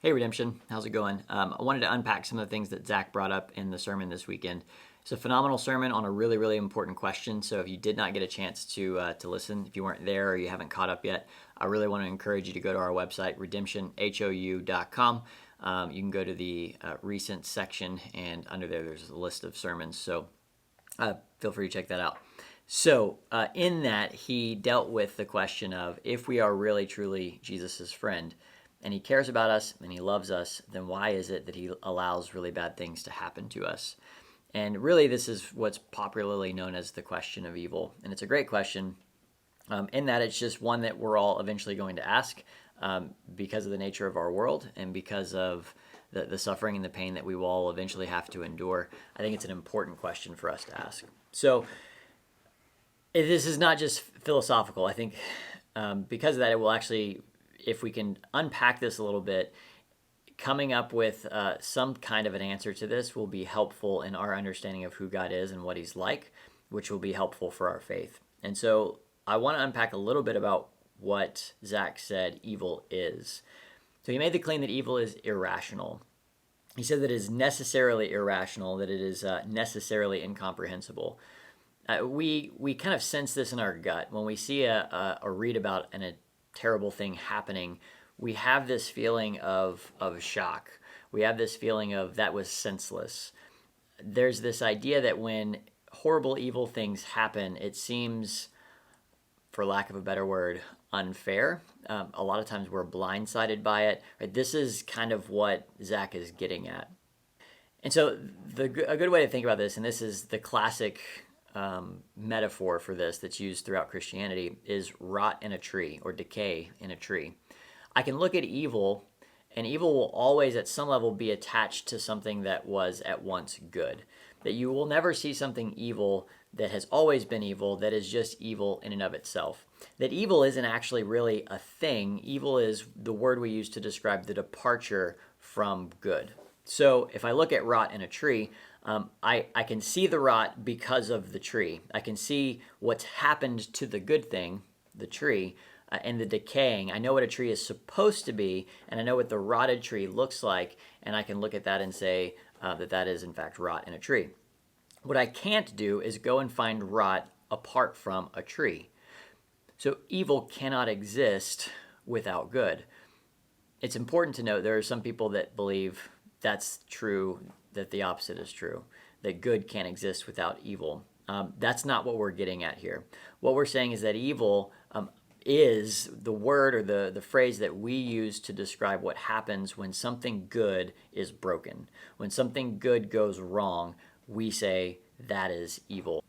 Hey, Redemption. How's it going? I wanted to unpack some of the things that Zach brought up in the sermon this weekend. It's a phenomenal sermon on a really, really important question. So if you did not get a chance to listen, if you weren't there or you haven't caught up yet, I really want to encourage you to go to our website, redemptionhou.com. You can go to the recent section, and under there's a list of sermons. So feel free to check that out. So in that, he dealt with the question of if we are really, truly Jesus's friend, and he cares about us and he loves us, then why is it that he allows really bad things to happen to us? And really, this is what's popularly known as the question of evil. And it's a great question in that it's just one that we're all eventually going to ask because of the nature of our world and because of the suffering and the pain that we will all eventually have to endure. I think it's an important question for us to ask. So this is not just philosophical. I think because of that, it will actually, if we can unpack this a little bit, coming up with some kind of an answer to this will be helpful in our understanding of who God is and what he's like, which will be helpful for our faith. And so I want to unpack a little bit about what Zach said evil is. So he made the claim that evil is irrational. He said that it is necessarily irrational, that it is necessarily incomprehensible. We kind of sense this in our gut. When we see or read about a terrible thing happening, we have this feeling of shock. We have this feeling of that was senseless. There's this idea that when horrible, evil things happen, it seems, for lack of a better word, unfair. A lot of times we're blindsided by it. Right? This is kind of what Zach is getting at. And so a good way to think about this, and this is the classic metaphor for this that's used throughout Christianity, is rot in a tree or decay in a tree. I can look at evil, and evil will always at some level be attached to something that was at once good. That you will never see something evil that has always been evil that is just evil in and of itself. That evil isn't actually really a thing. Evil is the word we use to describe the departure from good. So if I look at rot in a tree, I can see the rot because of the tree. I can see what's happened to the good thing, the tree, and the decaying. I know what a tree is supposed to be, and I know what the rotted tree looks like, and I can look at that and say that is in fact rot in a tree. What I can't do is go and find rot apart from a tree. So evil cannot exist without good. It's important to note there are some people that believe that's true, that the opposite is true, that good can't exist without evil. That's not what we're getting at here. What we're saying is that evil is the word or the phrase that we use to describe what happens when something good is broken. When something good goes wrong, we say that is evil.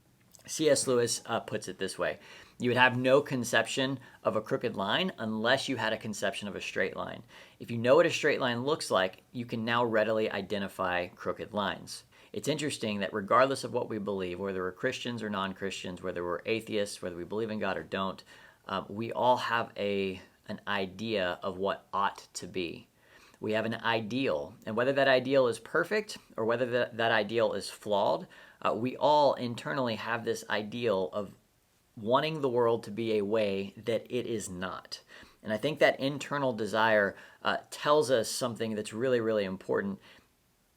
C.S. Lewis puts it this way. You would have no conception of a crooked line unless you had a conception of a straight line. If you know what a straight line looks like, you can now readily identify crooked lines. It's interesting that regardless of what we believe, whether we're Christians or non-Christians, whether we're atheists, whether we believe in God or don't, we all have an idea of what ought to be. We have an ideal, and whether that ideal is perfect or whether that ideal is flawed, we all internally have this ideal of wanting the world to be a way that it is not. And I think that internal desire tells us something that's really, really important.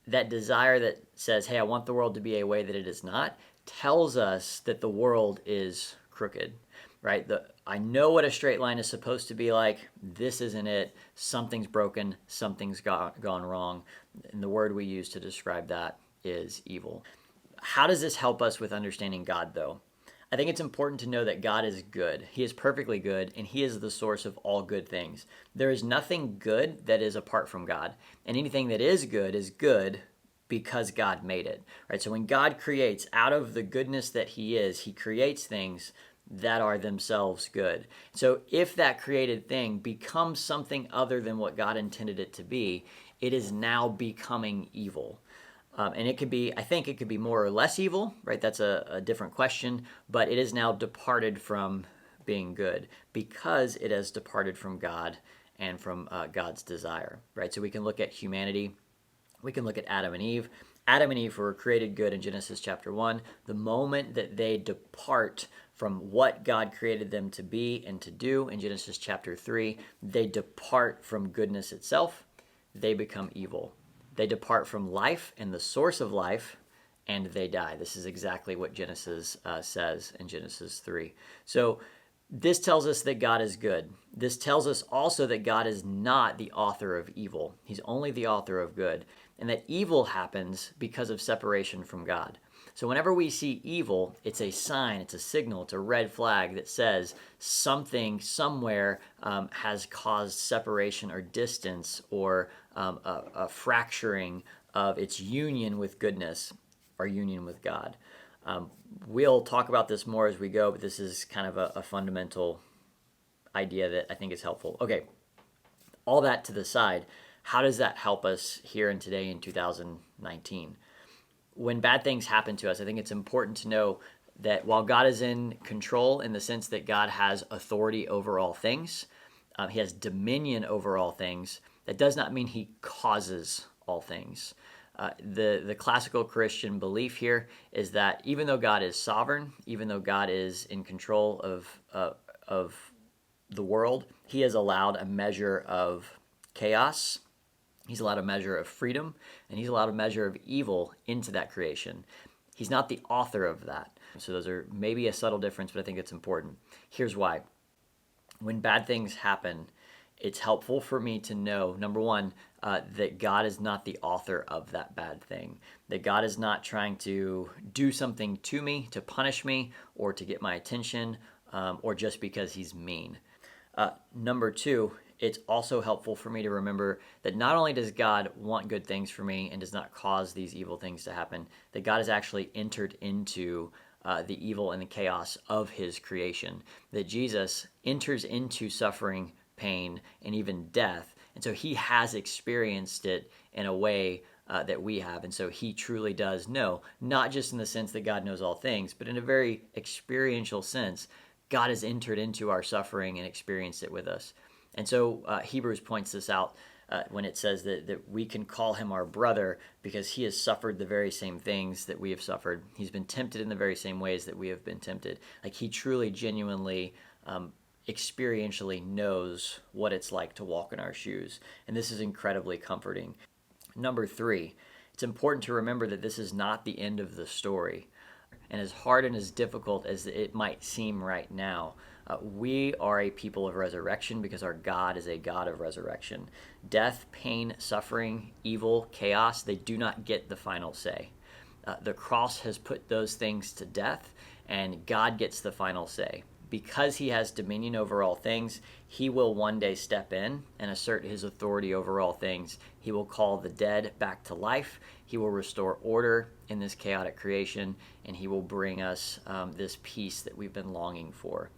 That desire that says, hey, I want the world to be a way that it is not, tells us that the world is crooked, right? I know what a straight line is supposed to be like. This isn't it. Something's broken. Something's gone wrong. And the word we use to describe that is evil. How does this help us with understanding God, though? I think it's important to know that God is good. He is perfectly good, and he is the source of all good things. There is nothing good that is apart from God, and anything that is good because God made it. Right? So when God creates, out of the goodness that he is, he creates things that are themselves good. So if that created thing becomes something other than what God intended it to be, it is now becoming evil. And it could be, I think it could be more or less evil, right? That's a different question, but it is now departed from being good because it has departed from God and from God's desire, right? So we can look at humanity. We can look at Adam and Eve. Adam and Eve were created good in Genesis chapter 1. The moment that they depart from what God created them to be and to do in Genesis chapter 3, they depart from goodness itself. they become evil. They depart from life and the source of life, and they die. This is exactly what Genesis says in Genesis 3. So this tells us that God is good. This tells us also that God is not the author of evil. He's only the author of good. And that evil happens because of separation from God. So whenever we see evil, it's a sign, it's a signal, it's a red flag that says something somewhere has caused separation or distance or a fracturing of its union with goodness or union with God. We'll talk about this more as we go, but this is kind of a fundamental idea that I think is helpful. Okay, all that to the side, how does that help us here and today in 2019? When bad things happen to us, I think it's important to know that while God is in control in the sense that God has authority over all things, he has dominion over all things, that does not mean he causes all things. The classical Christian belief here is that even though God is sovereign, even though God is in control of the world, he has allowed a measure of chaos, he's allowed a measure of freedom, and he's allowed a measure of evil into that creation. He's not the author of that. So those are maybe a subtle difference, but I think it's important. Here's why. When bad things happen, it's helpful for me to know, number one, that God is not the author of that bad thing, that God is not trying to do something to me to punish me or to get my attention or just because he's mean. Number two, it's also helpful for me to remember that not only does God want good things for me and does not cause these evil things to happen, that God has actually entered into the evil and the chaos of his creation, that Jesus enters into suffering, pain, and even death. And so he has experienced it in a way that we have. And so he truly does know, not just in the sense that God knows all things, but in a very experiential sense, God has entered into our suffering and experienced it with us. And so Hebrews points this out when it says that we can call him our brother because he has suffered the very same things that we have suffered. He's been tempted in the very same ways that we have been tempted. Like he truly, genuinely, experientially knows what it's like to walk in our shoes. And this is incredibly comforting. Number three, it's important to remember that this is not the end of the story. And as hard and as difficult as it might seem right now, we are a people of resurrection because our God is a God of resurrection. Death, pain, suffering, evil, chaos, they do not get the final say. The cross has put those things to death, and God gets the final say. Because he has dominion over all things, he will one day step in and assert his authority over all things. He will call the dead back to life. He will restore order in this chaotic creation, and he will bring us this peace that we've been longing for.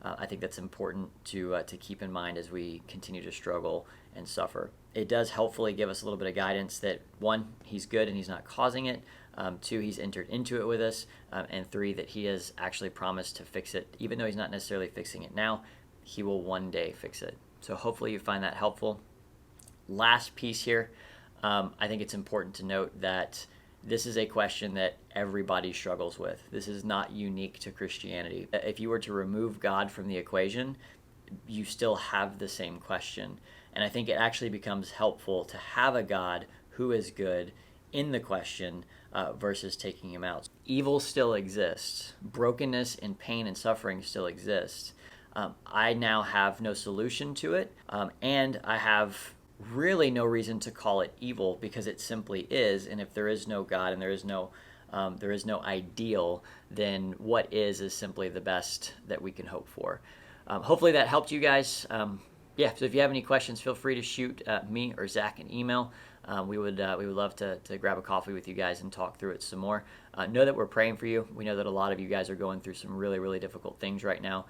I think that's important to keep in mind as we continue to struggle and suffer. It does helpfully give us a little bit of guidance that, one, he's good and he's not causing it. Two, he's entered into it with us. And three, that he has actually promised to fix it. Even though he's not necessarily fixing it now, he will one day fix it. So hopefully you find that helpful. Last piece here, I think it's important to note that this is a question that everybody struggles with. This is not unique to Christianity. If you were to remove God from the equation, you still have the same question. And I think it actually becomes helpful to have a God who is good in the question versus taking him out. Evil still exists. Brokenness and pain and suffering still exists. I now have no solution to it, and I have really no reason to call it evil because it simply is. And if there is no God and there is no ideal, then what is simply the best that we can hope for. Hopefully that helped you guys. So if you have any questions, feel free to shoot me or Zach an email. We would love to grab a coffee with you guys and talk through it some more. Know that we're praying for you. We know that a lot of you guys are going through some really, really difficult things right now.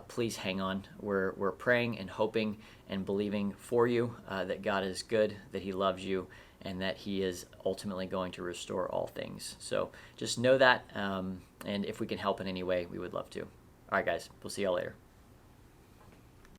Please hang on. We're praying and hoping and believing for you that God is good, that he loves you, and that he is ultimately going to restore all things. So just know that, and if we can help in any way, we would love to. All right, guys, we'll see y'all later.